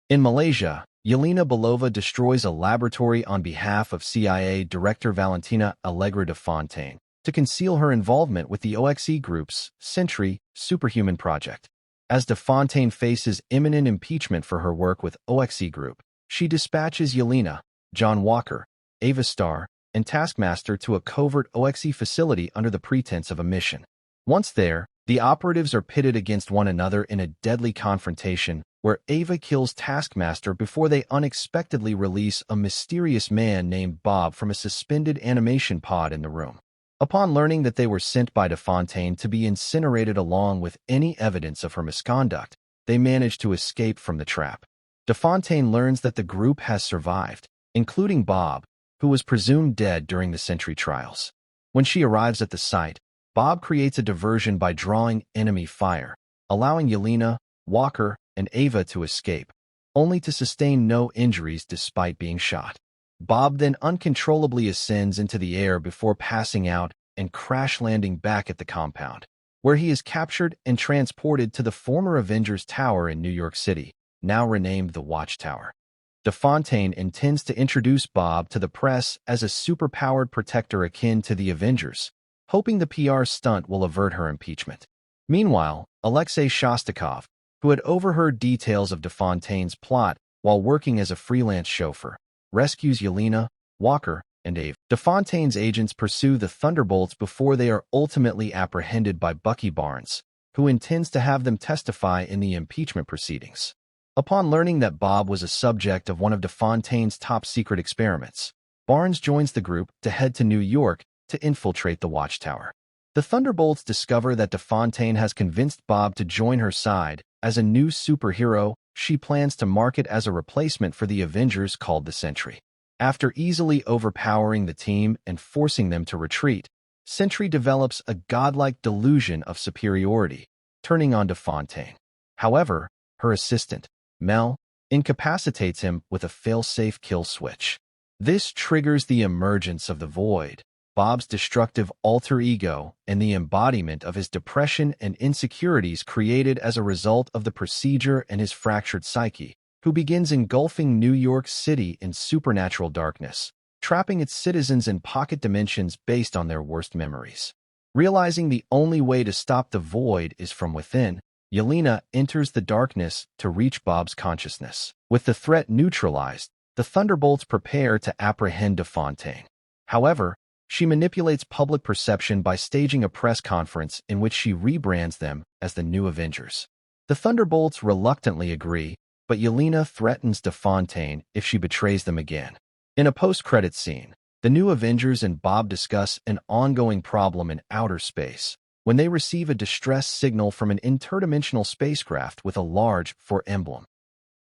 In Malaysia, Yelena Belova destroys a laboratory on behalf of CIA Director Valentina Allegra de Fontaine to conceal her involvement with the OXE Group's Sentry superhuman project. As de Fontaine faces imminent impeachment for her work with OXE Group, she dispatches Yelena, John Walker, Ava Starr, and Taskmaster to a covert OXE facility under the pretense of a mission. Once there, the operatives are pitted against one another in a deadly confrontation where Ava kills Taskmaster before they unexpectedly release a mysterious man named Bob from a suspended animation pod in the room. Upon learning that they were sent by de Fontaine to be incinerated along with any evidence of her misconduct, they manage to escape from the trap. De Fontaine learns that the group has survived, including Bob, who was presumed dead during the Sentry trials. When she arrives at the site, Bob creates a diversion by drawing enemy fire, allowing Yelena, Walker, and Ava to escape, only to sustain no injuries despite being shot. Bob then uncontrollably ascends into the air before passing out and crash-landing back at the compound, where he is captured and transported to the former Avengers Tower in New York City, now renamed the Watchtower. De Fontaine intends to introduce Bob to the press as a superpowered protector akin to the Avengers, hoping the PR stunt will avert her impeachment. Meanwhile, Alexei Shostakov, who had overheard details of de Fontaine's plot while working as a freelance chauffeur, rescues Yelena, Walker, and Ava. De Fontaine's agents pursue the Thunderbolts before they are ultimately apprehended by Bucky Barnes, who intends to have them testify in the impeachment proceedings. Upon learning that Bob was a subject of one of de Fontaine's top-secret experiments, Barnes joins the group to head to New York to infiltrate the Watchtower. The Thunderbolts discover that de Fontaine has convinced Bob to join her side as a new superhero she plans to market as a replacement for the Avengers called the Sentry. After easily overpowering the team and forcing them to retreat, Sentry develops a godlike delusion of superiority, turning on de Fontaine. However, her assistant, Mel, incapacitates him with a fail-safe kill switch. This triggers the emergence of the Void, Bob's destructive alter ego, and the embodiment of his depression and insecurities created as a result of the procedure and his fractured psyche, who begins engulfing New York City in supernatural darkness, trapping its citizens in pocket dimensions based on their worst memories. Realizing the only way to stop the Void is from within, Yelena enters the darkness to reach Bob's consciousness. With the threat neutralized, the Thunderbolts prepare to apprehend de Fontaine. However, she manipulates public perception by staging a press conference in which she rebrands them as the New Avengers. The Thunderbolts reluctantly agree, but Yelena threatens de Fontaine if she betrays them again. In a post-credits scene, the New Avengers and Bob discuss an ongoing problem in outer space when they receive a distress signal from an interdimensional spacecraft with a large 4 emblem.